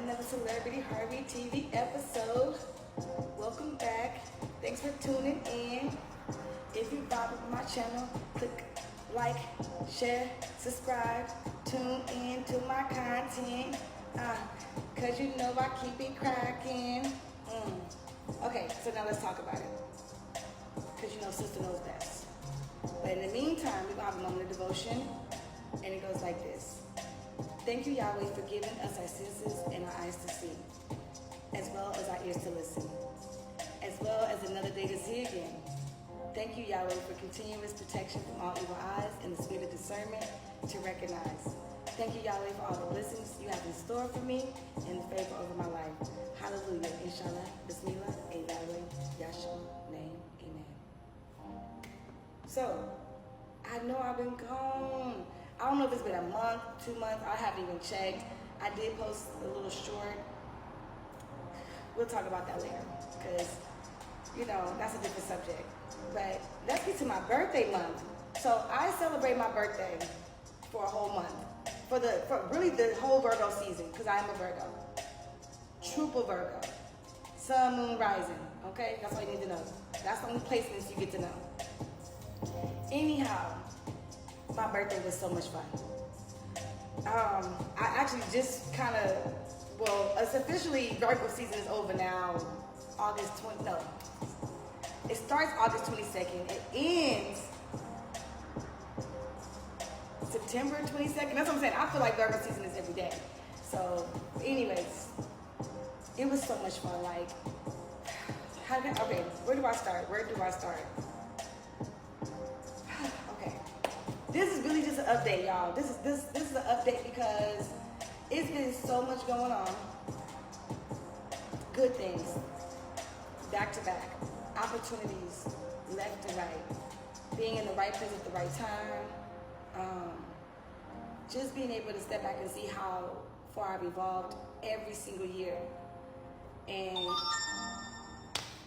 another Celebrity Harvey TV episode. Welcome back. Thanks for tuning in. If you vibe with my channel, click like, share, subscribe, tune in to my content. Cause you know I keep it cracking. Okay, so now let's talk about it. Cause you know sister knows best. But in the meantime, we're gonna have a moment of devotion, and it goes like this. Thank you, Yahweh, for giving us our senses and our eyes to see, as well as our ears to listen, as well as another day to see again. Thank you, Yahweh, for continuous protection from all evil eyes and the spirit of discernment to recognize. Thank you, Yahweh, for all the blessings you have in store for me and the favor over my life. Hallelujah. Inshallah. Bismillah. In Yahweh, Yahshua name. Amen. So, I know I've been gone. I don't know if it's been a month, 2 months. I haven't even checked. I did post a little short. We'll talk about that later because, you know, that's a different subject. But let's get to my birthday month. So I celebrate my birthday for a whole month. For really the whole Virgo season, because I am a Virgo. Triple Virgo. Sun, moon, rising. Okay? That's all you need to know. That's the only placements you get to know. Anyhow, my birthday was so much fun. I actually just kind of, well, it's officially Virgo season is over now. It starts August 22nd. It ends September 22nd. That's what I'm saying. I feel like Virgo season is every day. So, anyways, it was so much fun. Like, okay, where do I start? Okay, this is really just an update, y'all. This is an update because it's been so much going on. Good things, back to back, opportunities, left to right, being in the right place at the right time. Just being able to step back and see how far I've evolved every single year. And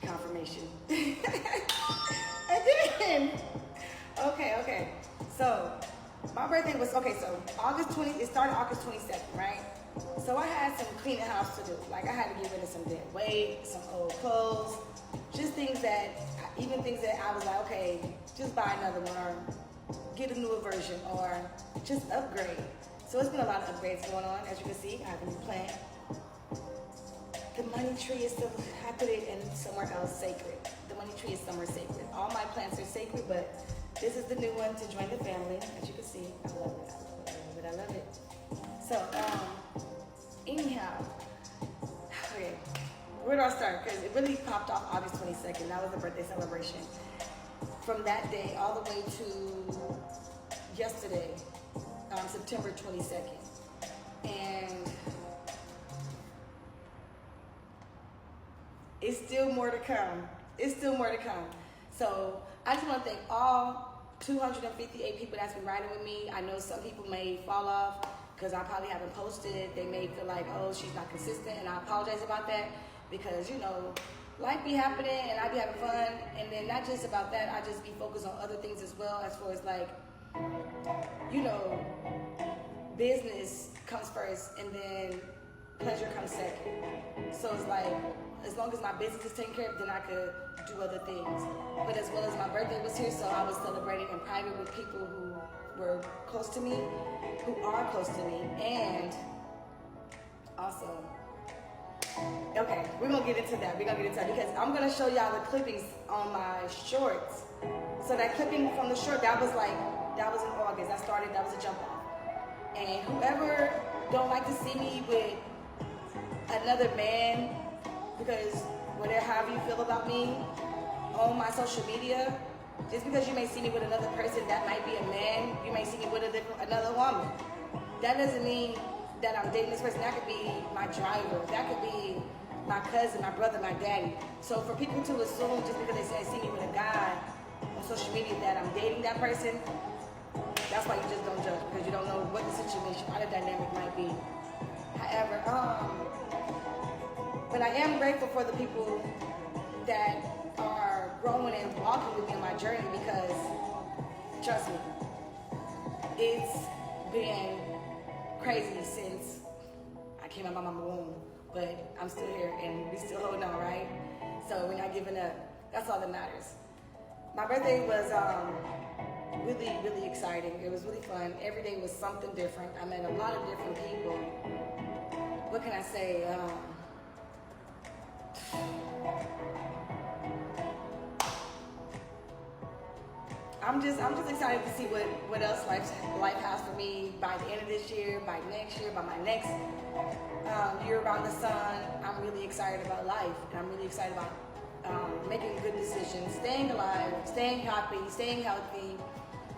confirmation. And then, okay. So, my birthday was, so it started August 22nd, right? So I had some cleaning house to do. Like I had to get rid of some dead weight, some old clothes, just things that I was like, okay, just buy another one or get a newer version or just upgrade. So it's been a lot of upgrades going on. As you can see, I have a new plant. The money tree is still, I put it in somewhere else sacred. The money tree is somewhere sacred. All my plants are sacred, but this is the new one to join the family. As you can see, I love it. So, anyhow, okay, where do I start? Because it really popped off August 22nd. That was the birthday celebration. From that day all the way to yesterday, September 22nd. And it's still more to come. So I just want to thank all 258 people that's been riding with me. I know some people may fall off because I probably haven't posted. They may feel like, oh, she's not consistent, and I apologize about that because, you know, life be happening and I be having fun, and then not just about that, I just be focused on other things as well, as far as like, you know, business comes first and then pleasure comes second. So it's like, as long as my business is taken care of, then I could do other things. But as well as my birthday was here, so I was celebrating in private with people who were close to me, who are close to me, and also, okay, we're gonna get into that because I'm gonna show y'all the clippings on my shorts. So that clipping from the short, that was in August. That was a jump off. And whoever don't like to see me with another man, because however you feel about me on my social media, just because you may see me with another person that might be a man, you may see me with another woman. That doesn't mean that I'm dating this person. That could be my driver. That could be my cousin, my brother, my daddy. So for people to assume just because they see me with a guy on social media that I'm dating that person, that's why you just don't judge, because you don't know what the situation or the dynamic might be. However, but I am grateful for the people that are growing and walking with me on my journey, because trust me, it's been crazy since I came out of my womb. but I'm still here and we still holding on, right? So we're not giving up. That's all that matters. My birthday was really, really exciting. It was really fun. Every day was something different. I met a lot of different people. What can I say? I'm just excited to see what else life has for me by the end of this year, by next year, by my next year around the sun. I'm really excited about life, and I'm really excited about making good decisions, staying alive, staying happy, staying healthy,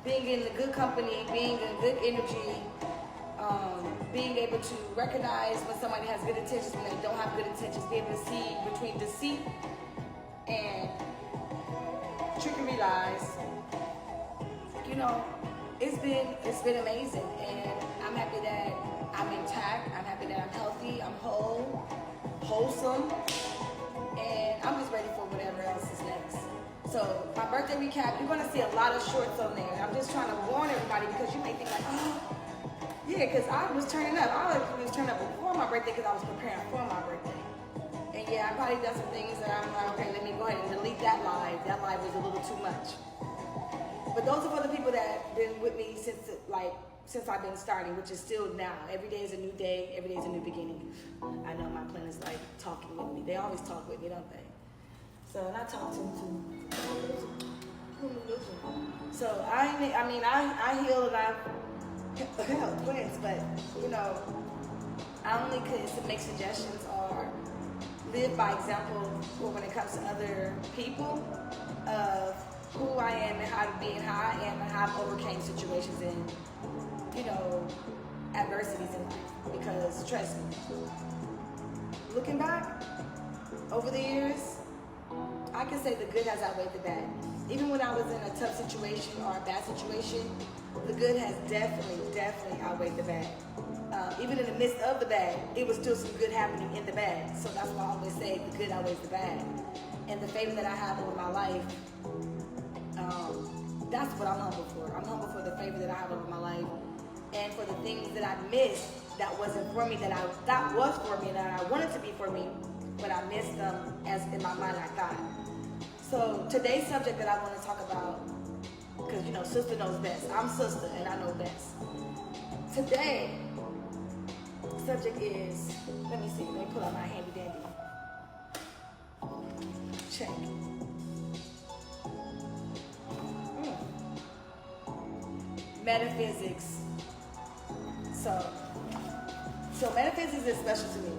being in the good company, being in good energy, being able to recognize when somebody has good intentions, when they don't have good intentions, be able to see between deceit and trickery lies. You know, it's been amazing, and I'm happy that I'm intact. I'm happy that I'm healthy. I'm wholesome, and I'm just ready for whatever else is next. So my birthday recap, you're gonna see a lot of shorts on there. I'm just trying to warn everybody because you may think like, oh, yeah, because I was turning up. I was turning up before my birthday because I was preparing for my birthday. And yeah, I probably done some things that I'm like, okay, let me go ahead and delete that live. That live was a little too much. But those are for the people that have been with me since I've been starting, which is still now. Every day is a new day. Every day is a new beginning. I know my plan is like talking with me. They always talk with me, don't they? So, and I talk to them too. So I heal and I help plants, but you know, I only could make suggestions or live by example when it comes to other people of who I am and how to be and how I am and how I've overcame situations and, you know, adversities in life. Because trust me, looking back over the years, I can say the good has outweighed the bad. Even when I was in a tough situation or a bad situation, the good has definitely outweighed the bad. Even in the midst of the bad, it was still some good happening in the bad. So that's why I always say the good outweighs the bad. And the favor that I have over my life, that's what I'm humble for. I'm humble for the favor that I have over my life and for the things that I missed that wasn't for me, that was for me, that I wanted to be for me, but I missed them as in my mind I thought. So today's subject that I want to talk about, because you know, sister knows best. I'm sister and I know best. Today, subject is, let me pull out my handy dandy. Check. Metaphysics. So metaphysics is special to me.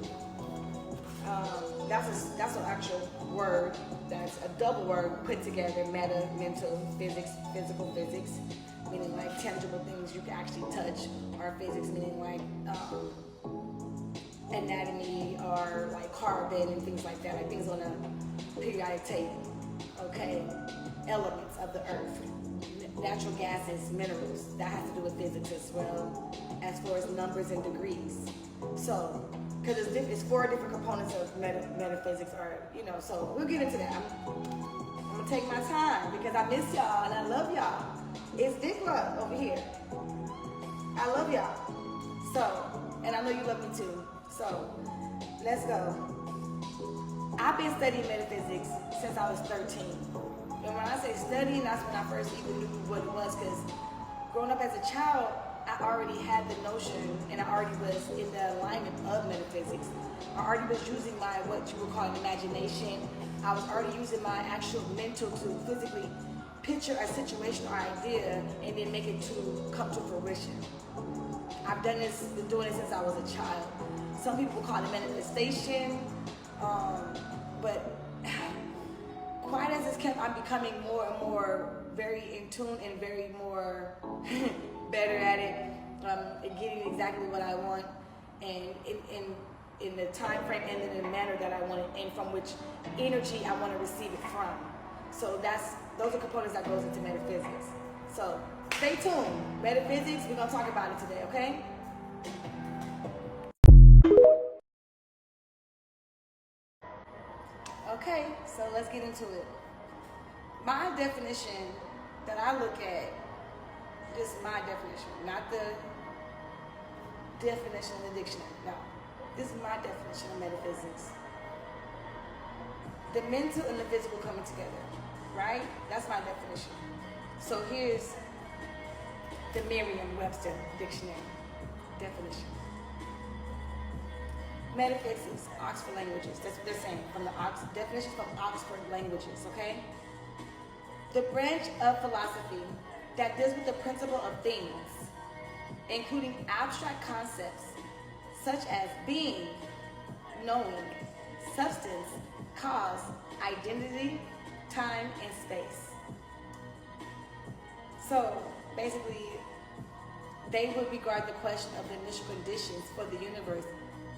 That's an actual word. That's a double word put together. Meta, mental, physics, physical physics, meaning like tangible things you can actually touch, or physics meaning like anatomy or like carbon and things like that, like things on a periodic table. Okay, elements of the earth, natural gases, minerals. That has to do with physics as well, as far as numbers and degrees. So, because it's 4 different components of metaphysics, or you know. So we'll get into that. I'm gonna take my time because I miss y'all and I love y'all. It's big love over here. I love y'all. So, and I know you love me too. So, let's go. I've been studying metaphysics since I was 13. And when I say studying, that's when I first even knew what it was, because growing up as a child, I already had the notion and I already was in the alignment of metaphysics. I already was using my, what you would call an imagination. I was already using my actual mental to physically picture a situation or idea and then make it to come to fruition. I've been doing it since I was a child. Some people call it manifestation, but quite as it's kept, I'm becoming more and more very in tune and very more better at it, getting exactly what I want, and in the time frame and in the manner that I want it, and from which energy I want to receive it from. So those are components that goes into metaphysics. So stay tuned. Metaphysics, we're gonna talk about it today, okay? Okay, so let's get into it. My definition that I look at, just my definition, not the definition in the dictionary, no. This is my definition of metaphysics. The mental and the physical coming together, right? That's my definition. So here's the Merriam-Webster dictionary definition. Metaphysics, Oxford Languages. That's what they're saying from the definition from Oxford Languages, okay? The branch of philosophy that deals with the principle of things, including abstract concepts such as being, knowing, substance, cause, identity, time, and space. So basically, they would regard the question of the initial conditions for the universe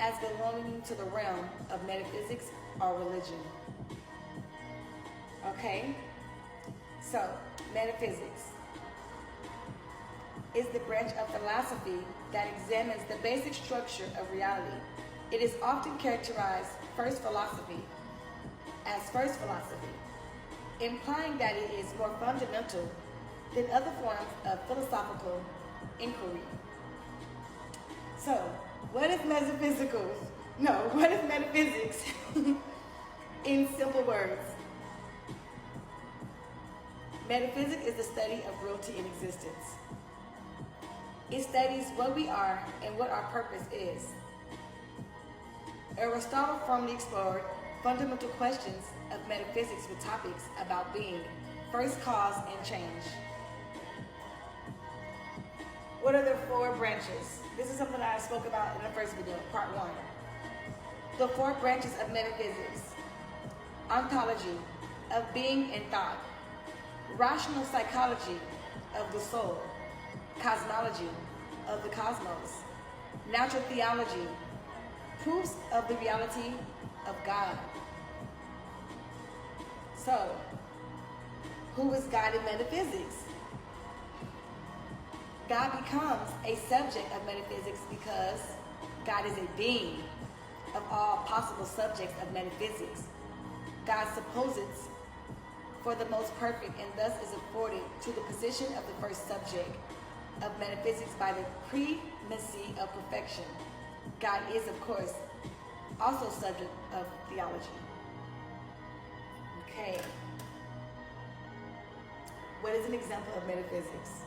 as belonging to the realm of metaphysics or religion. Okay? So, metaphysics is the branch of philosophy that examines the basic structure of reality. It is often characterized as first philosophy, implying that it is more fundamental than other forms of philosophical inquiry. So, what is metaphysics in simple words? Metaphysics is the study of reality in existence. It studies what we are and what our purpose is. Aristotle firmly explored fundamental questions of metaphysics with topics about being, first cause, and change. What are the four branches? This is something I spoke about in the first video, part 1. The 4 branches of metaphysics: ontology, of being and thought; rational psychology, of the soul; cosmology, of the cosmos; natural theology, proofs of the reality of God. So, who is God in metaphysics? God becomes a subject of metaphysics because God is a being of all possible subjects of metaphysics. God supposes for the most perfect and thus is afforded to the position of the first subject of metaphysics by the primacy of perfection. God is, of course, also subject of theology. Okay. What is an example of metaphysics?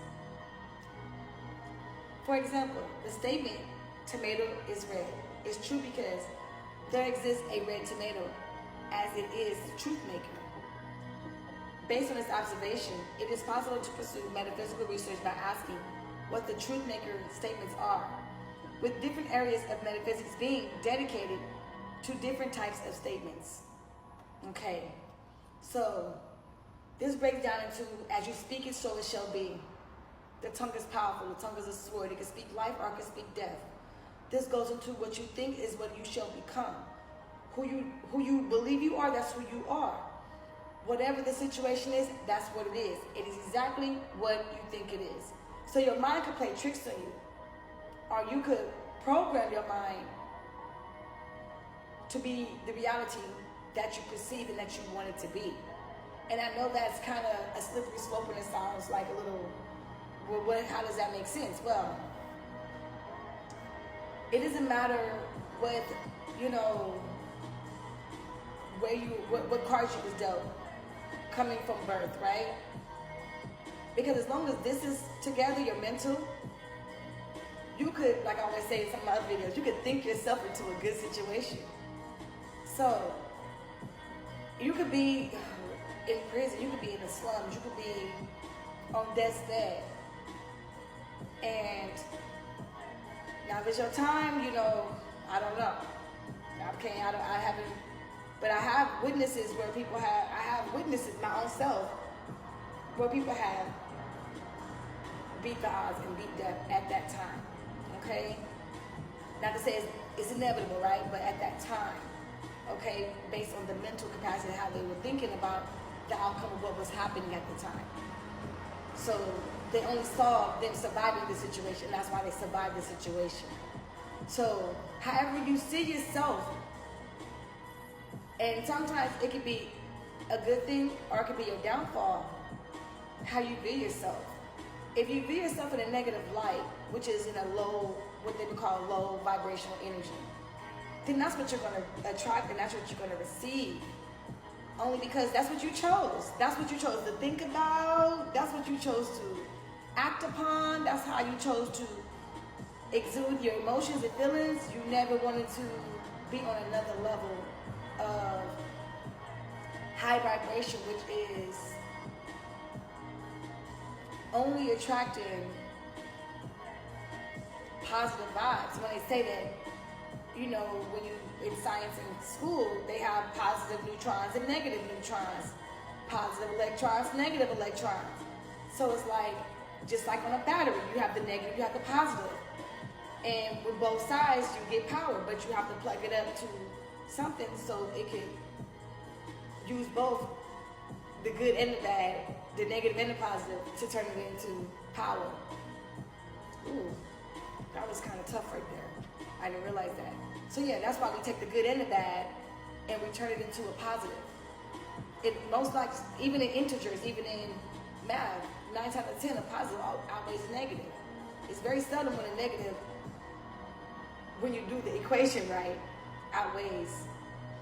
For example, the statement, tomato is red, is true because there exists a red tomato, as it is the truth maker. Based on this observation, it is possible to pursue metaphysical research by asking what the truth maker statements are, with different areas of metaphysics being dedicated to different types of statements. Okay, so this breaks down into, as you speak it, so it shall be. The tongue is powerful, the tongue is a sword. It can speak life or it can speak death. This goes into what you think is what you shall become. Who you believe you are, that's who you are. Whatever the situation is, that's what it is. It is exactly what you think it is. So your mind could play tricks on you, or you could program your mind to be the reality that you perceive and that you want it to be. And I know that's kind of a slippery slope and it sounds like a little, well, how does that make sense? Well, it doesn't matter what, what cards you was dealt coming from birth, right? Because as long as this is together, your mental, you could, like I always say in some of my other videos, you could think yourself into a good situation. So, you could be in prison, you could be in the slums, you could be on death's bed. And now if it's your time, I don't know. I haven't, but I have witnesses where I have witnesses, my own self, where people have beat the odds and beat death at that time, okay? Not to say it's inevitable, right? But at that time, okay, based on the mental capacity, how they were thinking about the outcome of what was happening at the time. So they only saw them surviving the situation. That's why they survived the situation. So however you see yourself, and sometimes it could be a good thing or it could be your downfall, how you view yourself. If you view yourself in a negative light, which is in a low, what they would call low vibrational energy, then that's what you're going to attract, and that's what you're going to receive. Only because that's what you chose. That's what you chose to think about. That's what you chose to act upon. That's how you chose to exude your emotions and feelings. You never wanted to be on another level of high vibration, which is only attracting positive vibes. When they say that, you know, when you in science in school, they have positive neutrons and negative neutrons, positive electrons, negative electrons. So it's like, just like on a battery, you have the negative, you have the positive. And with both sides, you get power, but you have to plug it up to something so it can use both the good and the bad, the negative and the positive, to turn it into power. Ooh, that was kind of tough right there. I didn't realize that. So yeah, that's why we take the good and the bad and we turn it into a positive. It most likely, even in integers, even in math, 9 times out of 10, a positive outweighs a negative. It's very seldom when a negative, when you do the equation right, outweighs,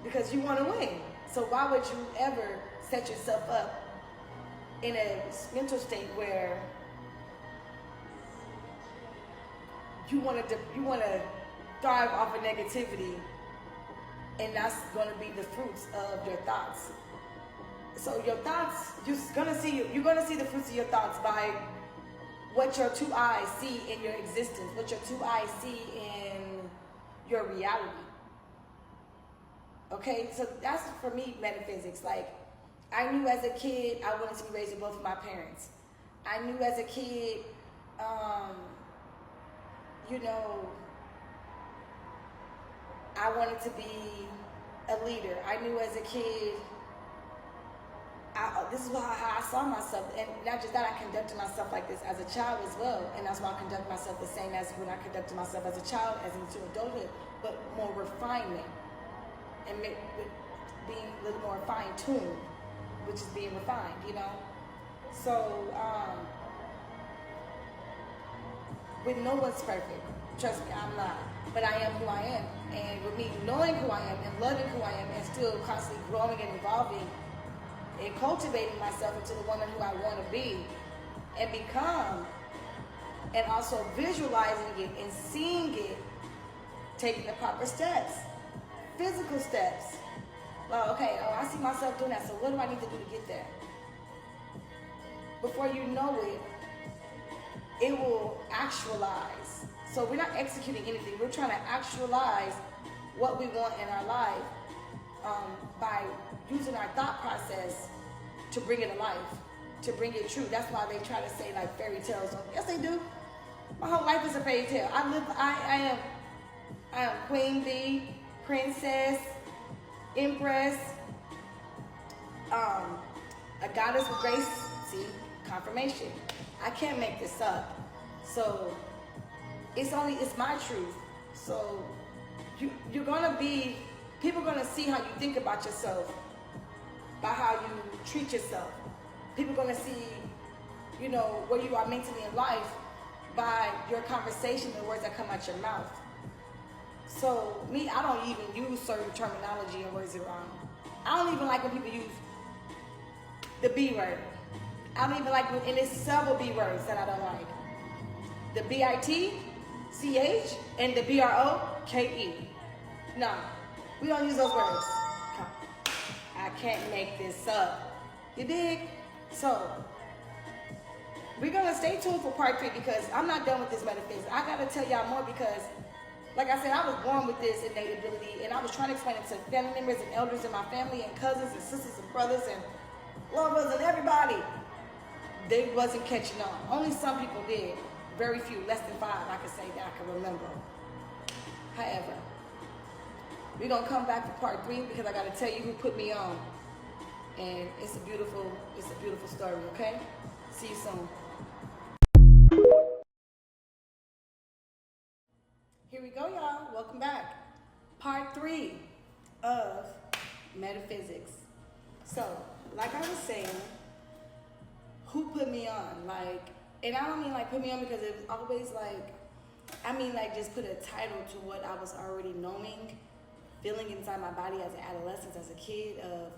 because you want to win. So why would you ever set yourself up in a mental state where you want to thrive off of negativity, and that's going to be the fruits of your thoughts. So your thoughts, you're going to see the fruits of your thoughts by what your two eyes see in your existence, what your two eyes see in your reality. Okay, so that's for me metaphysics. Like, I knew as a kid I wanted to be raised with both of my parents. I knew as a kid, you know, I wanted to be a leader. I knew as a kid, this is how I saw myself. And not just that, I conducted myself like this as a child as well. And that's why I conduct myself the same as when I conducted myself as a child, as into adulthood, but more refinement. And being a little more fine-tuned, which is being refined, you know? So, with no one's perfect. Trust me, I'm not. But I am who I am. And with me knowing who I am and loving who I am and still constantly growing and evolving and cultivating myself into the woman who I want to be and become, and also visualizing it and seeing it, taking the proper steps, physical steps. Well, okay, I see myself doing that, so what do I need to do to get there? Before you know it, it will actualize. So we're not executing anything. We're trying to actualize what we want in our life by using our thought process to bring it to life, to bring it true. That's why they try to say like fairy tales. Yes, they do. My whole life is a fairy tale. I am queen bee, princess, empress, a goddess with grace. See, confirmation. I can't make this up. So it's my truth. So you're gonna be, people are gonna see how you think about yourself by how you treat yourself. People are gonna see, you know, where you are mentally in life by your conversation, the words that come out your mouth. So me, I don't even use certain terminology and words around. I don't even like when people use the B word. I don't even like, and there's several B words that I don't like. The B-I-T-C-H and the B-R-O-K-E. No, we don't use those words. I can't make this up. You dig? So, we're going to stay tuned for part 3 because I'm not done with this metaphysics. I got to tell y'all more because, like I said, I was born with this innate ability, and I was trying to explain it to family members and elders in my family and cousins and sisters and brothers and lovers and everybody. They wasn't catching on. Only some people did. Very few, less than 5, I can say that I can remember. However, we're going to come back for part 3 because I got to tell you who put me on. And it's a beautiful story, okay? See you soon. Here we go, y'all. Welcome back. Part 3 of metaphysics. So, like I was saying, who put me on? Like, and I don't mean like put me on because it was always like, I mean like just put a title to what I was already knowing feeling inside my body as an adolescent, as a kid, of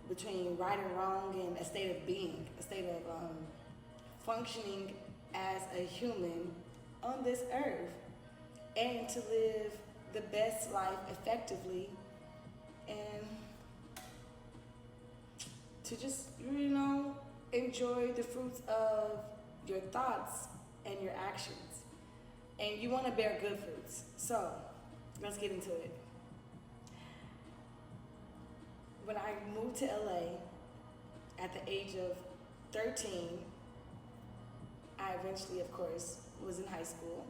between right and wrong, and a state of being, a state of functioning as a human on this earth, and to live the best life effectively, and to just, enjoy the fruits of your thoughts and your actions. And you want to bear good fruits. So, let's get into it. When I moved to LA at the age of 13, I eventually, of course, was in high school.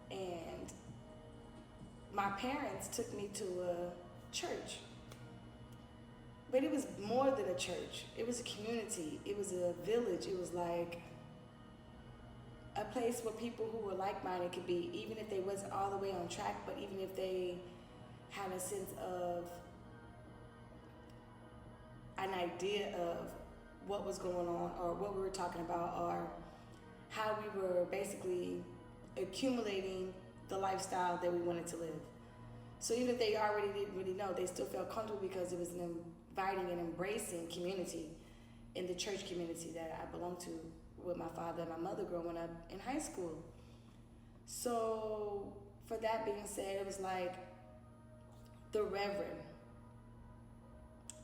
And my parents took me to a church. But it was more than a church. It was a community. It was a village. It was like a place where people who were like-minded could be, even if they wasn't all the way on track, but even if they had a sense of an idea of what was going on, or what we were talking about, or how we were basically accumulating the lifestyle that we wanted to live. So even if they already didn't really know, they still felt comfortable because it was an inviting and embracing community in the church community that I belonged to with my father and my mother growing up in high school. So for that being said, it was like the Reverend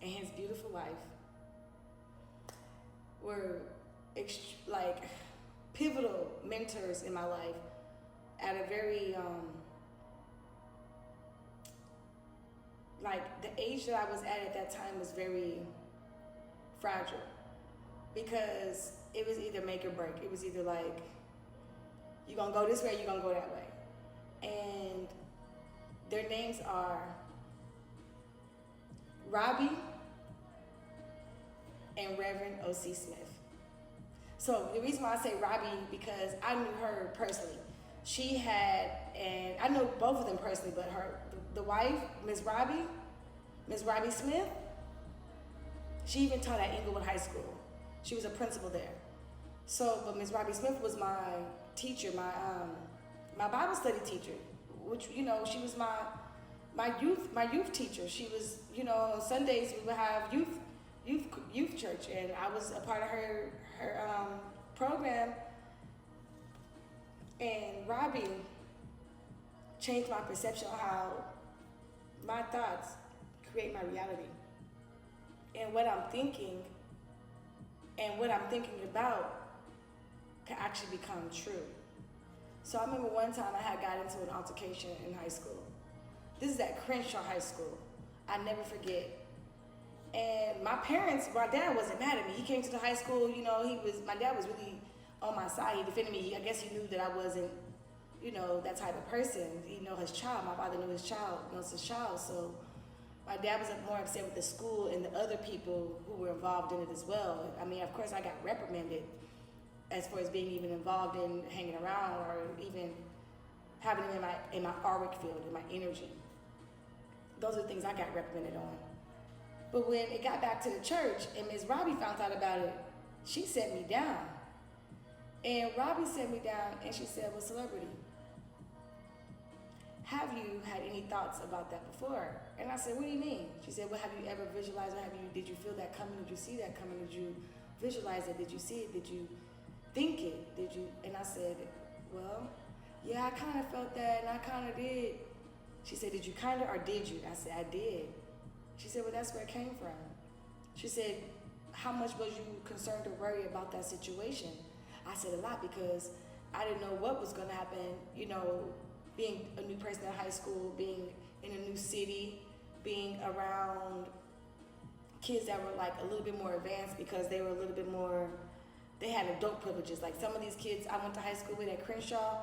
and his beautiful wife were like pivotal mentors in my life at a very like the age that I was at that time was very fragile, because it was either make or break. It was either like, you're gonna go this way, you're gonna go that way. And their names are Robbie and Reverend O.C. Smith. So the reason why I say Robbie, because I knew her personally. She had, and I know both of them personally, but the wife, Miss Robbie Smith, she even taught at Inglewood High School. She was a principal there. So, but Miss Robbie Smith was my teacher, my Bible study teacher, which, she was my youth teacher. She was, on Sundays we would have youth church, and I was a part of her program. And Robbie changed my perception of how my thoughts create my reality. And what I'm thinking and what I'm thinking about can actually become true. So I remember one time I had got into an altercation in high school. This is at Crenshaw High School. I never forget. And my dad wasn't mad at me. He came to the high school, my dad was really on my side. He defended me. I guess he knew that I wasn't, that type of person. His child. My father knows his child. So my dad was more upset with the school and the other people who were involved in it as well. I mean, of course, I got reprimanded as far as being even involved in hanging around, or even having them in my auric field, in my energy. Those are the things I got reprimanded on. But when it got back to the church and Ms. Robbie found out about it, she set me down. And Robbie set me down and she said, well, celebrity, have you had any thoughts about that before? And I said, what do you mean? She said, well, have you ever visualized it? Did you feel that coming? Did you see that coming? Did you visualize it? Did you see it? Did you think it? Did you? And I said, well, yeah, I kind of felt that and I kind of did. She said, did you kind of, or did you? I said, I did. She said, well, that's where it came from. She said, how much was you concerned or worried about that situation? I said, a lot, because I didn't know what was going to happen, being a new person in high school, being in a new city, being around kids that were like a little bit more advanced, because they were a little bit more, they had adult privileges. Like some of these kids I went to high school with at Crenshaw,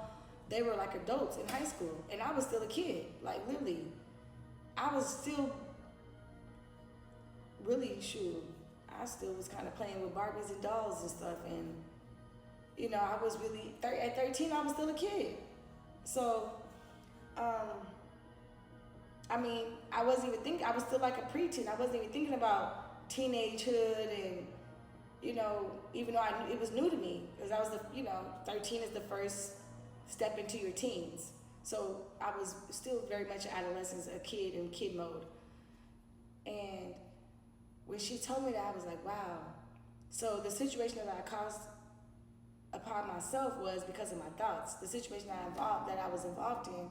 they were like adults in high school, and I was still a kid. Like literally, I was still really, I still was kind of playing with Barbies and dolls and stuff, and I was really, at 13, I was still a kid. So, I mean, I wasn't even thinking, I was still like a preteen. I wasn't even thinking about teenagehood and, even though I knew it was new to me, because I was 13 is the first step into your teens. So I was still very much an adolescent, a kid in kid mode. And when she told me that, I was like, wow. So the situation that I caused upon myself was because of my thoughts. The situation that I was involved in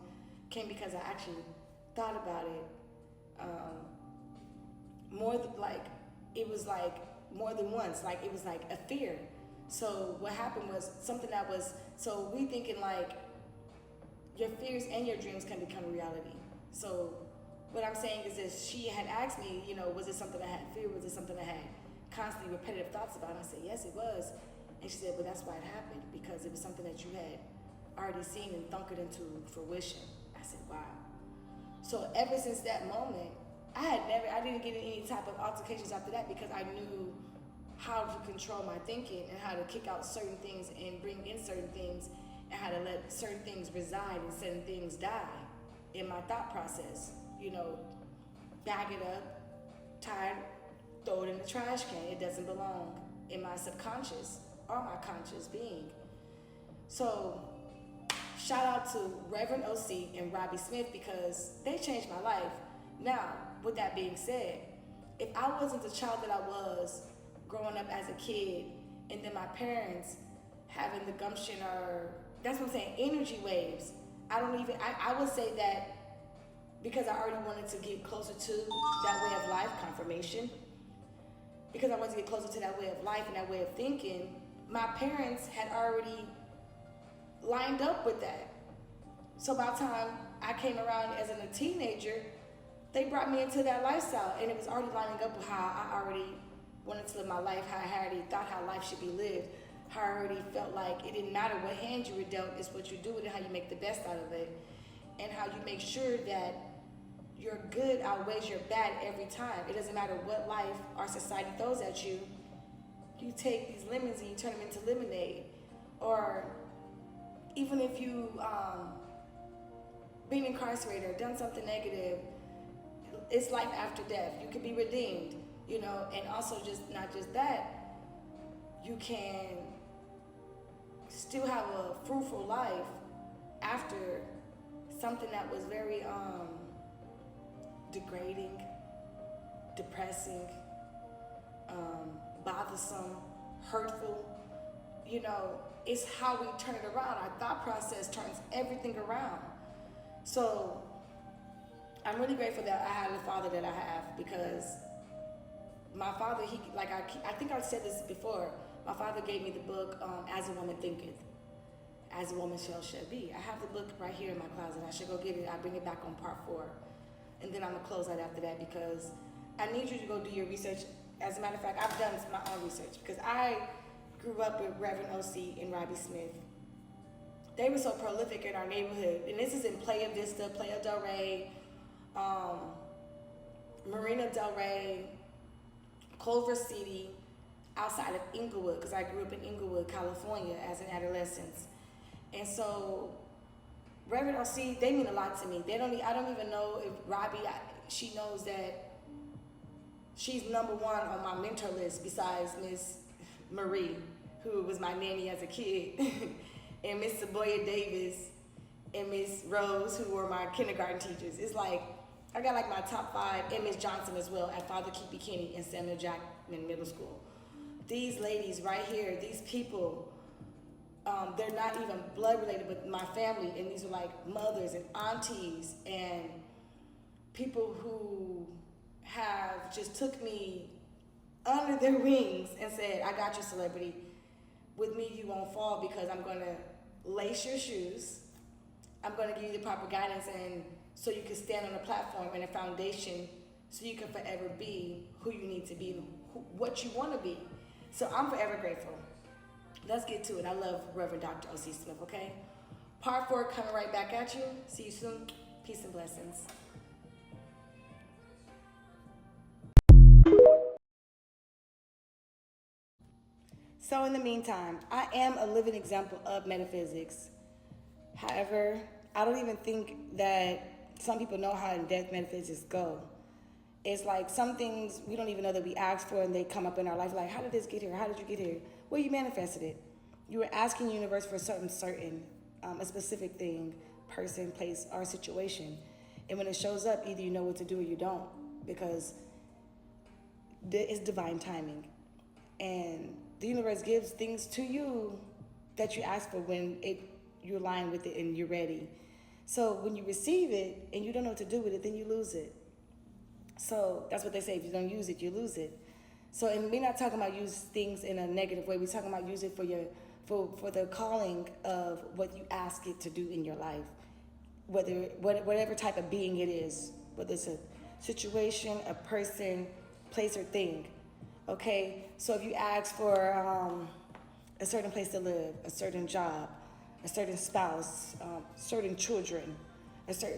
came because I actually thought about it. It was like more than once. Like it was like a fear. So what happened was something that was, so we thinking like your fears and your dreams can become reality. So what I'm saying is this, she had asked me, was it something I had fear? Was it something I had constantly repetitive thoughts about? And I said, yes, it was. And she said, well, that's why it happened, because it was something that you had already seen and thunk it into fruition. I said, wow. So ever since that moment, I didn't get in any type of altercations after that, because I knew how to control my thinking and how to kick out certain things and bring in certain things, and how to let certain things reside and certain things die in my thought process. Bag it up, tie it, throw it in the trash can. It doesn't belong in my subconscious or my conscious being. So shout out to Reverend OC and Robbie Smith, because they changed my life. Now, with that being said, if I wasn't the child that I was growing up as a kid, and then my parents having the gumption, or that's what I'm saying, energy waves, I would say that because I already wanted to get closer to that way of life, confirmation, because I wanted to get closer to that way of life and that way of thinking, my parents had already lined up with that. So by the time I came around as a teenager, they brought me into that lifestyle, and it was already lining up with how I already wanted to live my life, how I already thought how life should be lived, how I already felt like it didn't matter what hand you were dealt, it's what you do with it, how you make the best out of it, and how you make sure that your good outweighs your bad every time. It doesn't matter what life or society throws at you. You take these lemons and you turn them into lemonade. Or even if you been incarcerated or done something negative, it's life after death. You can be redeemed, and also just not just that, you can still have a fruitful life after something that was very degrading, depressing, bothersome, hurtful. It's how we turn it around. Our thought process turns everything around. So I'm really grateful that I have the father that I have, because my father, I think I said this before, my father gave me the book, As a Woman Thinketh, As a Woman Shall Be. I have the book right here in my closet. I should go get it. I'll bring it back on part 4. And then I'm going to close out after that, because I need you to go do your research. As a matter of fact, I've done my own research, because I grew up with Reverend OC and Robbie Smith. They were so prolific in our neighborhood. And this is in Playa Vista, Playa del Rey, Marina del Rey, Culver City, outside of Inglewood, because I grew up in Inglewood, California as an adolescent. And so Reverend OC, they mean a lot to me. I don't even know if Robbie, she knows that she's number 1 on my mentor list, besides Miss Marie, who was my nanny as a kid, and Miss Saboya Davis and Miss Rose, who were my kindergarten teachers. It's like, I got like my top 5, and Miss Johnson as well at Father Keepy Kinney and Samuel Jackman Middle School. These ladies right here, these people, they're not even blood related with my family, and these are like mothers and aunties and people who have just took me under their wings and said, I got you, celebrity. With me, you won't fall, because I'm going to lace your shoes. I'm going to give you the proper guidance, and so you can stand on a platform and a foundation, so you can forever be who you need to be, what you want to be. So I'm forever grateful. Let's get to it. I love Reverend Dr. O.C. Smith, okay? Part 4 coming right back at you. See you soon. Peace and blessings. So in the meantime, I am a living example of metaphysics. However, I don't even think that some people know how in-depth metaphysics go. It's like some things we don't even know that we asked for, and they come up in our life like, how did this get here? How did you get here? Well, you manifested it. You were asking the universe for something certain, a specific thing, person, place, or situation. And when it shows up, either you know what to do or you don't, because it's divine timing. And the universe gives things to you that you ask for when you're aligned with it and you're ready. So when you receive it and you don't know what to do with it, then you lose it. So that's what they say, if you don't use it, you lose it. So, and we're not talking about use things in a negative way. We're talking about use it for the calling of what you ask it to do in your life. Whatever type of being it is, whether it's a situation, a person, place, or thing. Okay, so if you ask for a certain place to live, a certain job, a certain spouse, certain children,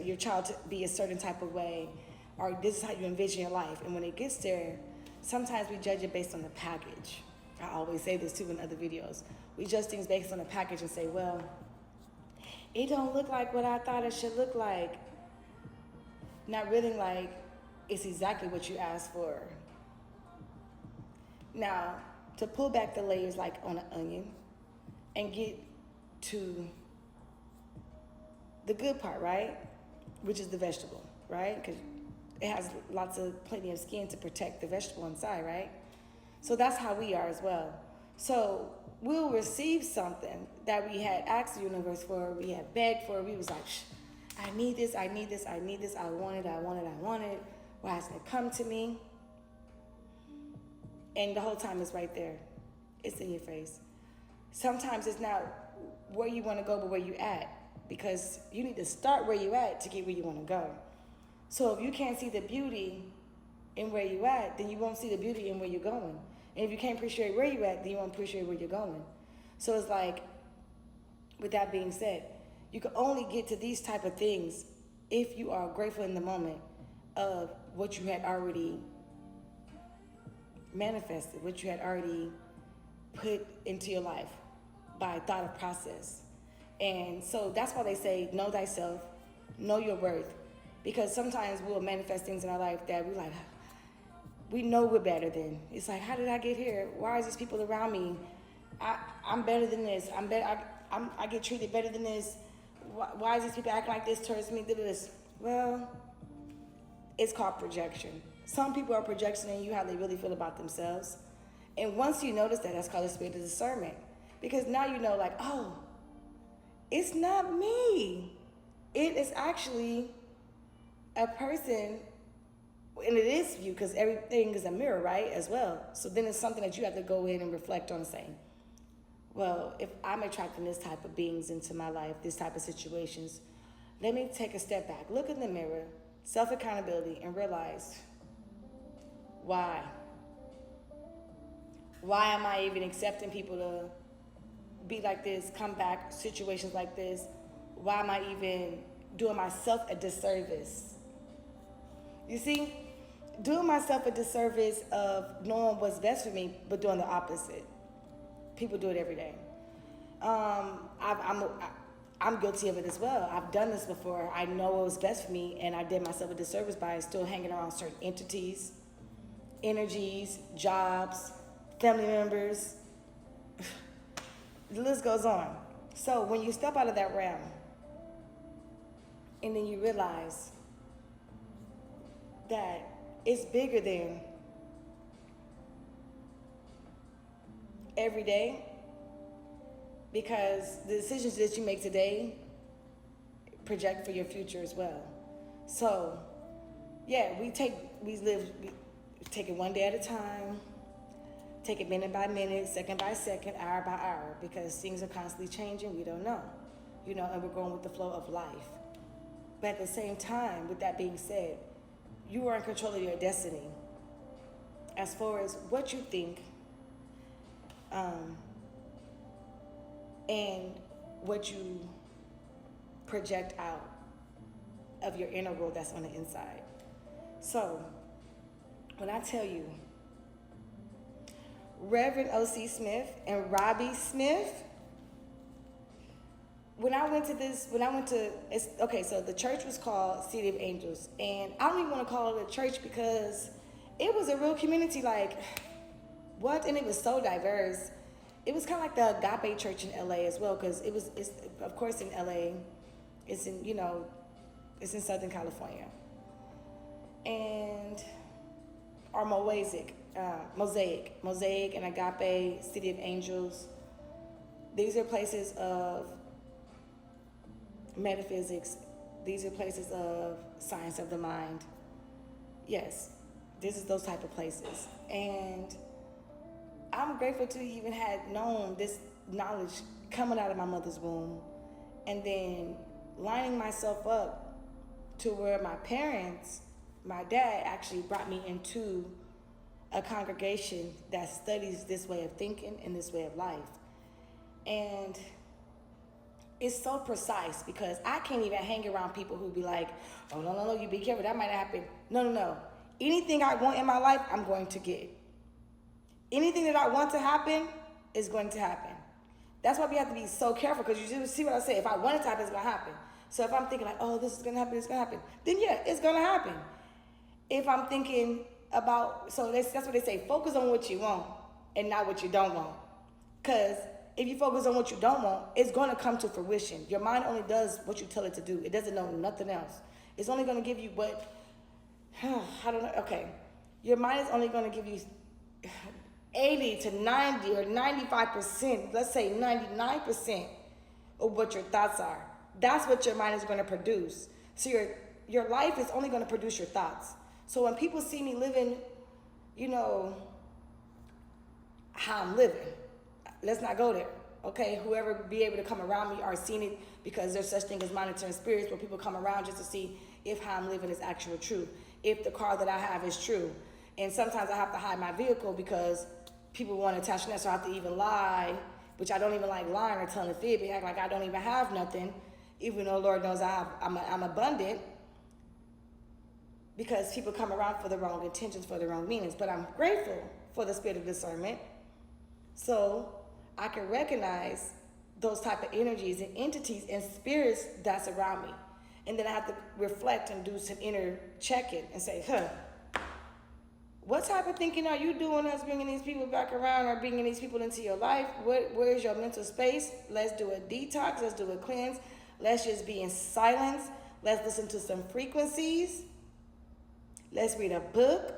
your child to be a certain type of way, or this is how you envision your life. And when it gets there, sometimes we judge it based on the package. I always say this too in other videos. We judge things based on the package and say, well, it don't look like what I thought it should look like. Not really like it's exactly what you asked for. Now, to pull back the layers like on an onion and get to the good part, right? Which is the vegetable, right? Because it has plenty of skin to protect the vegetable inside, right? So that's how we are as well. So we'll receive something that we had asked the universe for, we had begged for, we was like, I need this, I need this, I need this, I want it, I want it, I want it. Why hasn't it come to me? And the whole time it's right there. It's in your face. Sometimes it's not where you want to go, but where you at. Because you need to start where you at to get where you want to go. So if you can't see the beauty in where you at, then you won't see the beauty in where you're going. And if you can't appreciate where you at, then you won't appreciate where you're going. So it's like, with that being said, you can only get to these type of things if you are grateful in the moment of what you had already manifested, what you had already put into your life by thought of process. And so that's why they say, know thyself, know your worth. Because sometimes we'll manifest things in our life that we're like, we know we're better than. It's like, how did I get here? Why is these people around me? I'm better than this. I get treated better than this. Why is these people acting like this towards me? This. Well, it's called projection. Some people are projecting you how they really feel about themselves. And once you notice that, that's called the spirit of discernment. Because now you know, like, oh, it's not me. It is actually a person, and it is you, because everything is a mirror, right, as well. So then it's something that you have to go in and reflect on, saying, well, if I'm attracting this type of beings into my life, this type of situations, let me take a step back, look in the mirror, self-accountability, and realize, why? Why am I even accepting people to be like this, come back, situations like this? Why am I even doing myself a disservice? You see, doing myself a disservice of knowing what's best for me, but doing the opposite. People do it every day. I'm guilty of it as well. I've done this before. I know what was best for me, and I did myself a disservice by still hanging around certain entities, energies, jobs, family members. The list goes on. So when you step out of that realm, and then you realize that it's bigger than every day, because the decisions that you make today project for your future as well. So yeah, we take it one day at a time, take it minute by minute, second by second, hour by hour, because things are constantly changing. We don't know, and we're going with the flow of life. But at the same time, with that being said, you are in control of your destiny as far as what you think, and what you project out of your inner world that's on the inside. So when I tell you, Reverend O.C. Smith and Robbie Smith, so the church was called City of Angels, and I don't even want to call it a church because it was a real community, like, what? And it was so diverse. It was kind of like the Agape Church in LA as well, because it's of course in LA, It's in, it's in Southern California. And, or Mosaic and Agape, City of Angels. These are places of metaphysics. These are places of science of the mind. Yes, this is those type of places. And I'm grateful to even had known this knowledge coming out of my mother's womb, and then lining myself up to where my dad actually brought me into a congregation that studies this way of thinking and this way of life. And it's so precise, because I can't even hang around people who be like, oh, no, you be careful, that might happen. No. Anything I want in my life, I'm going to get. Anything that I want to happen is going to happen. That's why we have to be so careful, because you just see what I say. If I want it to happen, it's going to happen. So if I'm thinking like, oh, this is going to happen, it's going to happen, then yeah, it's going to happen. If I'm thinking about, so that's what they say, focus on what you want and not what you don't want. Because if you focus on what you don't want, it's going to come to fruition. Your mind only does what you tell it to do. It doesn't know nothing else. It's only going to give you what, I don't know, okay. Your mind is only going to give you 80 to 90 or 95%, let's say 99% of what your thoughts are. That's what your mind is going to produce. So your life is only going to produce your thoughts. So when people see me living, how I'm living, let's not go there, okay? Whoever be able to come around me are seeing it, because there's such thing as monitoring spirits, where people come around just to see if how I'm living is actual true, if the car that I have is true. And sometimes I have to hide my vehicle because people want to attach that, so I have to even lie, which I don't even like lying or telling a fib, act like I don't even have nothing, even though Lord knows I'm abundant, because people come around for the wrong intentions, for the wrong meanings. But I'm grateful for the spirit of discernment, so I can recognize those type of energies and entities and spirits that's around me. And then I have to reflect and do some inner check-in and say, what type of thinking are you doing that's bringing these people back around or bringing these people into your life? Where is your mental space? Let's do a detox. Let's do a cleanse. Let's just be in silence. Let's listen to some frequencies. Let's read a book.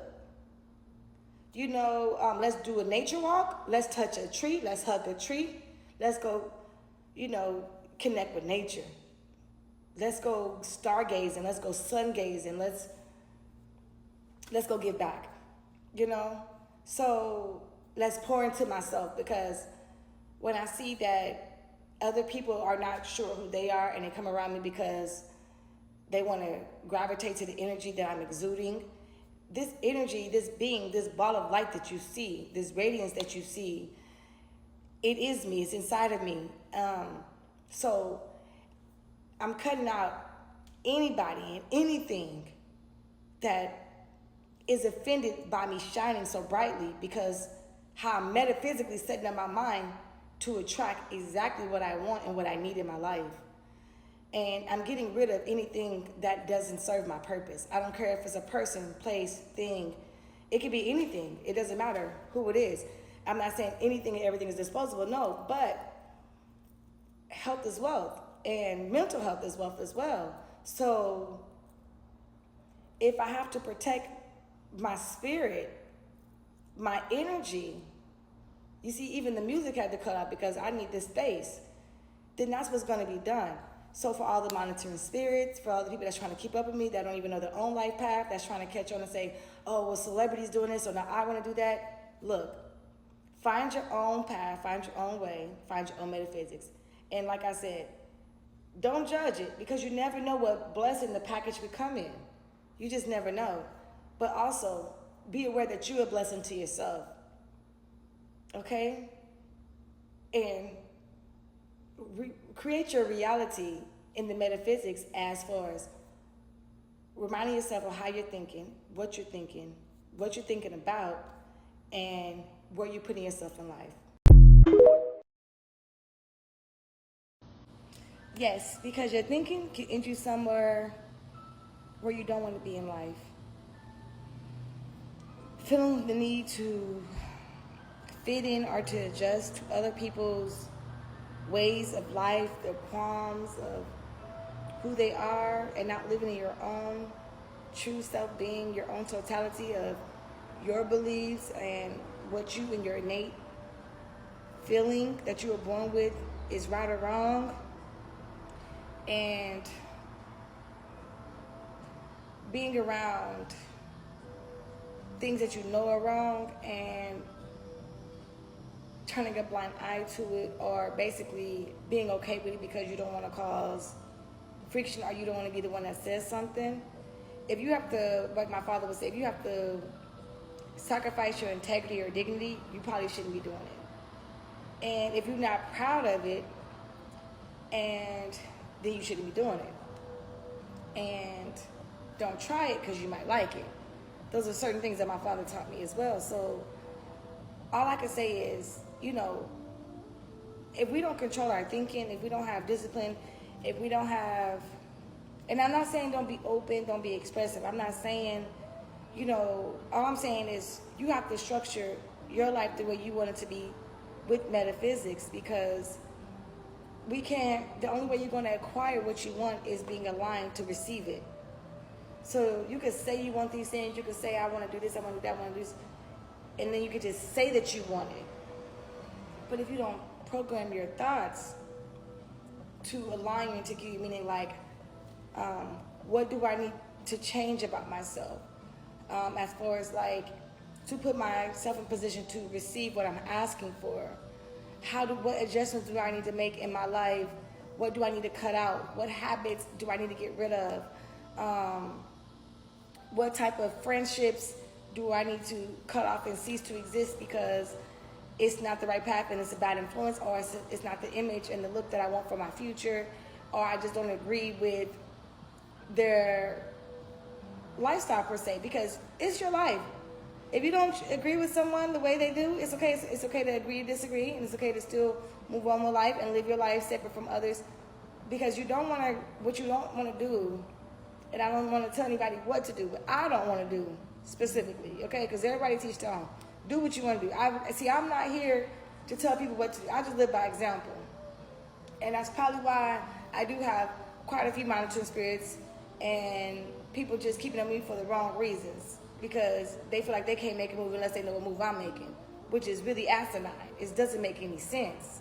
Let's do a nature walk. Let's touch a tree. Let's hug a tree. Let's go, connect with nature. Let's go stargazing. Let's go sun gazing. Let's go give back. So let's pour into myself, because when I see that other people are not sure who they are and they come around me because they want to gravitate to the energy that I'm exuding, this energy, this being, this ball of light that you see, this radiance that you see, it is me, it's inside of me. So I'm cutting out anybody and anything that is offended by me shining so brightly, because how I'm metaphysically setting up my mind to attract exactly what I want and what I need in my life. And I'm getting rid of anything that doesn't serve my purpose. I don't care if it's a person, place, thing. It could be anything. It doesn't matter who it is. I'm not saying anything and everything is disposable, no, but health is wealth, and mental health is wealth as well. So if I have to protect my spirit, my energy, you see, even the music had to cut out because I need this space, then that's what's going to be done. So for all the monitoring spirits, for all the people that's trying to keep up with me, that don't even know their own life path, that's trying to catch on and say, oh, well, celebrities doing this, so now I want to do that. Look, find your own path, find your own way, find your own metaphysics. And like I said, don't judge it, because you never know what blessing the package could come in. You just never know. But also, be aware that you're a blessing to yourself. Okay? And create your reality in the metaphysics as far as reminding yourself of how you're thinking, what you're thinking about, and where you're putting yourself in life. Yes, because your thinking can end you somewhere where you don't want to be in life. Feeling the need to fit in or to adjust to other people's ways of life, their qualms of who they are and not living in your own true self, being your own totality of your beliefs and what you and your innate feeling that you were born with is right or wrong, and being around things that you know are wrong and turning a blind eye to it, or basically being okay with it because you don't want to cause friction or you don't want to be the one that says something. If you have to, like my father would say, if you have to sacrifice your integrity or dignity, you probably shouldn't be doing it. And if you're not proud of it, and then you shouldn't be doing it. And don't try it because you might like it. Those are certain things that my father taught me as well. So all I can say is, you know, if we don't control our thinking, if we don't have discipline, if we don't have, and I'm not saying don't be open, don't be expressive. I'm not saying, you know, all I'm saying is you have to structure your life the way you want it to be with metaphysics, because we can't, the only way you're going to acquire what you want is being aligned to receive it. So you could say you want these things, you could say I want to do this, I want to do that, I want to do this, and then you could just say that you want it. But if you don't program your thoughts to align you and to give you meaning, like, what do I need to change about myself? As far as like, to put myself in position to receive what I'm asking for. What adjustments do I need to make in my life? What do I need to cut out? What habits do I need to get rid of? What type of friendships do I need to cut off and cease to exist because it's not the right path and it's a bad influence, or it's not the image and the look that I want for my future, or I just don't agree with their lifestyle per se, because it's your life. If you don't agree with someone the way they do, it's okay. It's okay to agree to disagree, and it's okay to still move on with life and live your life separate from others, because you don't want to, what you don't want to do, and I don't want to tell anybody what to do, but I don't want to do specifically, okay? Because everybody teach their own. Do what you want to do. I'm not here to tell people what to do. I just live by example. And that's probably why I do have quite a few monitoring spirits and people just keeping on me for the wrong reasons, because they feel like they can't make a move unless they know what move I'm making, which is really asinine. It doesn't make any sense,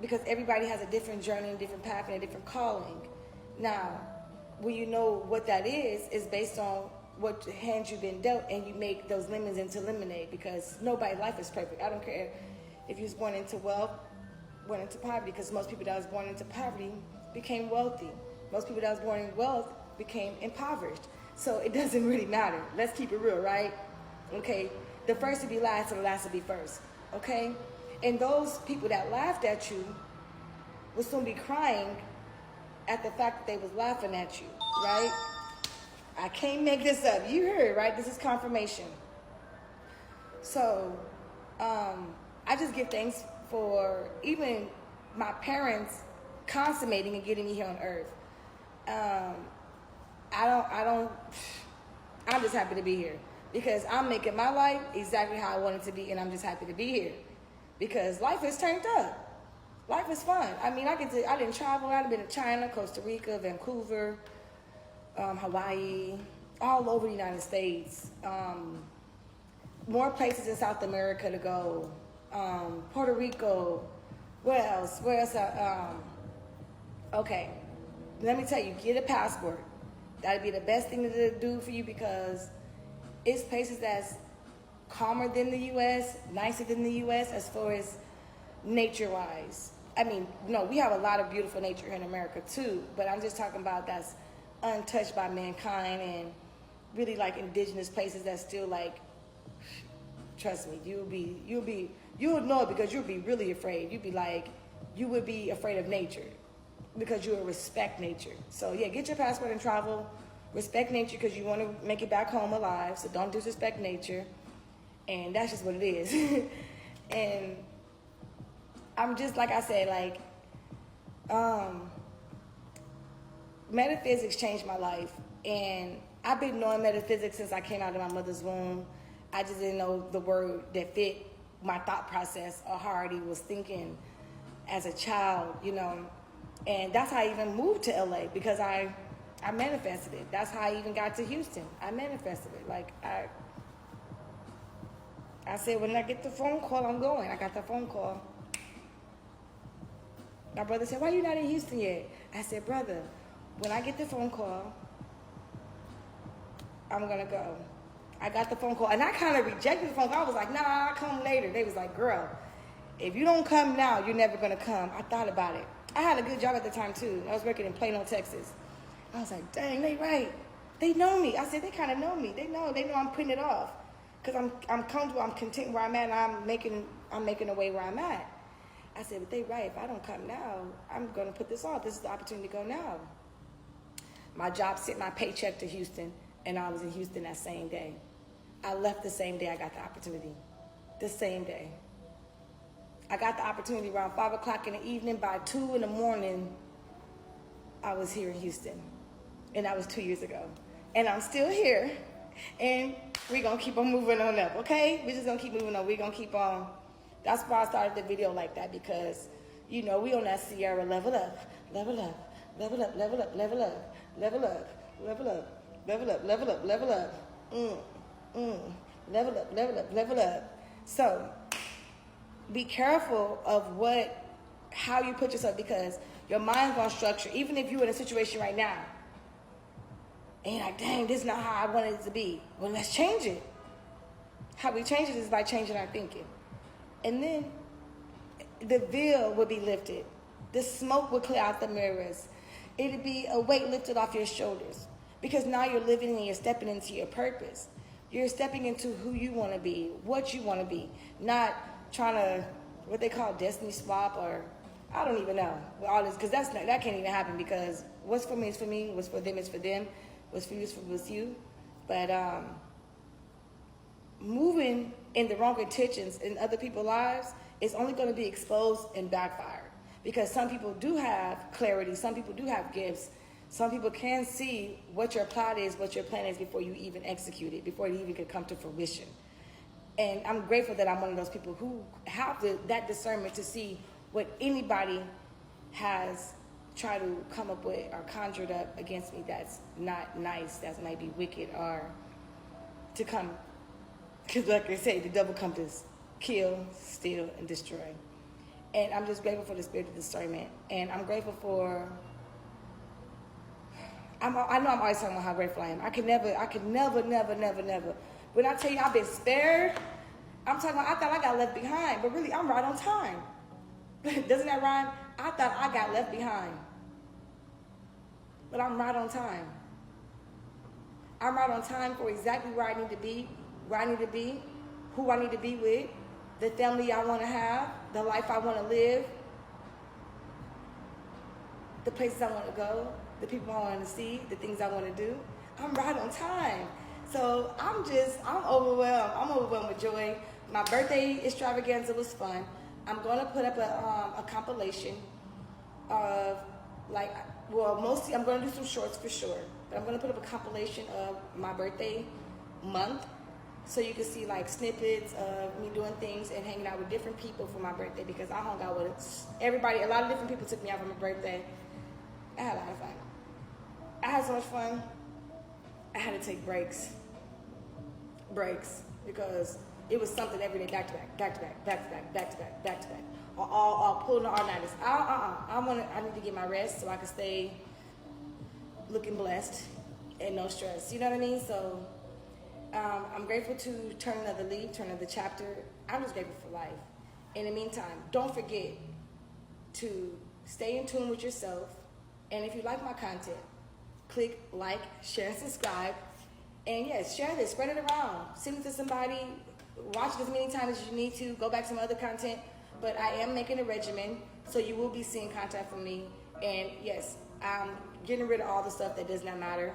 because everybody has a different journey, a different path, and a different calling. Now, when you know what that is based on what hands you've been dealt, and you make those lemons into lemonade, because nobody's life is perfect. I don't care if you was born into wealth, born into poverty, because most people that was born into poverty became wealthy. Most people that was born in wealth became impoverished. So it doesn't really matter. Let's keep it real, right? Okay, the first will be last and the last will be first, okay? And those people that laughed at you will soon be crying at the fact that they was laughing at you, right? I can't make this up. You heard, right? This is confirmation. So, I just give thanks for even my parents consummating and getting me here on earth. I'm just happy to be here, because I'm making my life exactly how I want it to be, and I'm just happy to be here, because life is turned up. Life is fun. I mean, I didn't travel. I've been to China, Costa Rica, Vancouver, Hawaii, all over the United States. More places in South America to go. Puerto Rico. Where else? Okay, let me tell you, get a passport. That'd be the best thing to do for you, because it's places that's calmer than the U.S., nicer than the U.S. as far as nature-wise. I mean, no, we have a lot of beautiful nature here in America too, but I'm just talking about that's untouched by mankind, and really like indigenous places that's still like, trust me, you would know it, because you'll be really afraid. You would be afraid of nature, because you will respect nature. So yeah, get your passport and travel. Respect nature, because you want to make it back home alive, so don't disrespect nature. And that's just what it is. And I'm just, like I said, like, metaphysics changed my life. And I've been knowing metaphysics since I came out of my mother's womb. I just didn't know the word that fit my thought process or how I already was thinking as a child, you know. And that's how I even moved to LA, because I manifested it. That's how I even got to Houston. I manifested it. Like, I said, when I get the phone call, I'm going. I got the phone call. My brother said, why are you not in Houston yet? I said, brother, when I get the phone call, I'm going to go. I got the phone call, and I kind of rejected the phone call. I was like, nah, I'll come later. They was like, girl, if you don't come now, you're never going to come. I thought about it. I had a good job at the time, too. I was working in Plano, Texas. I was like, dang, they right. They know me. I said, they kind of know me. They know I'm putting it off. Because I'm comfortable, I'm content where I'm at, and I'm making a way where I'm at. I said, but they right. If I don't come now, I'm going to put this off. This is the opportunity to go now. My job sent my paycheck to Houston, and I was in Houston that same day. I left the same day I got the opportunity. The same day. I got the opportunity around 5 o'clock in the evening. By 2 in the morning, I was here in Houston. And that was 2 years ago. And I'm still here. And we're going to keep on moving on up, okay? We're just going to keep moving on. We're going to keep on. That's why I started the video like that, because, you know, we on that Sierra level up, level up, level up, level up, level up, level up, level up, level up, level up, level up, level up, level up, level up. So be careful of how you put yourself, because your mind's going to structure, even if you're in a situation right now. And you're like, dang, this is not how I wanted it to be. Well, let's change it. How we change it is by changing our thinking. And then the veil will be lifted. The smoke will clear out the mirrors. It'll be a weight lifted off your shoulders. Because now you're living and you're stepping into your purpose. You're stepping into who you want to be, what you want to be. Not trying to, what they call destiny swap, or I don't even know. With all this, because that can't even happen, because what's for me is for me, what's for them is for them. What's for you is for you. But moving in the wrong intentions in other people's lives is only going to be exposed and backfired. Because some people do have clarity. Some people do have gifts. Some people can see what your plot is, what your plan is, before you even execute it, before it even could come to fruition. And I'm grateful that I'm one of those people who have that discernment to see what anybody has tried to come up with or conjured up against me that's not nice, that might be wicked, or to come. Because like I say, the devil comes to kill, steal, and destroy. And I'm just grateful for the spirit of discernment. And I'm grateful for, I know I'm always talking about how grateful I am. I could never. When I tell you I've been spared, I'm talking about I thought I got left behind, but really I'm right on time. Doesn't that rhyme? I thought I got left behind, but I'm right on time. I'm right on time for exactly where I need to be, who I need to be with, the family I want to have, the life I want to live, the places I want to go, the people I want to see, the things I want to do. I'm right on time. So I'm overwhelmed. I'm overwhelmed with joy. My birthday extravaganza was fun. I'm going to put up a compilation of, mostly I'm going to do some shorts for sure, but I'm going to put up a compilation of my birthday month, so you can see like snippets of me doing things and hanging out with different people for my birthday, because I hung out with everybody. A lot of different people took me out for my birthday. I had a lot of fun. I had so much fun. I had to take breaks, because it was something every day, back to back, or all pulling the all-nighters. I need to get my rest so I can stay looking blessed and no stress. You know what I mean? So I'm grateful to turn another leaf, turn another chapter. I'm just grateful for life. In the meantime, don't forget to stay in tune with yourself. And if you like my content, click like, share, and subscribe. And yes, share this, spread it around. Send it to somebody. Watch it as many times as you need to. Go back to my other content. But I am making a regimen, so you will be seeing content from me. And yes, I'm getting rid of all the stuff that does not matter.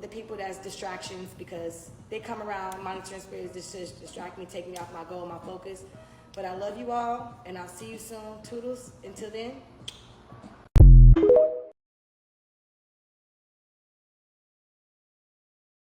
The people that's distractions, because they come around, monitoring spirits, just distract me, take me off my goal, my focus. But I love you all, and I'll see you soon. Toodles. Until then.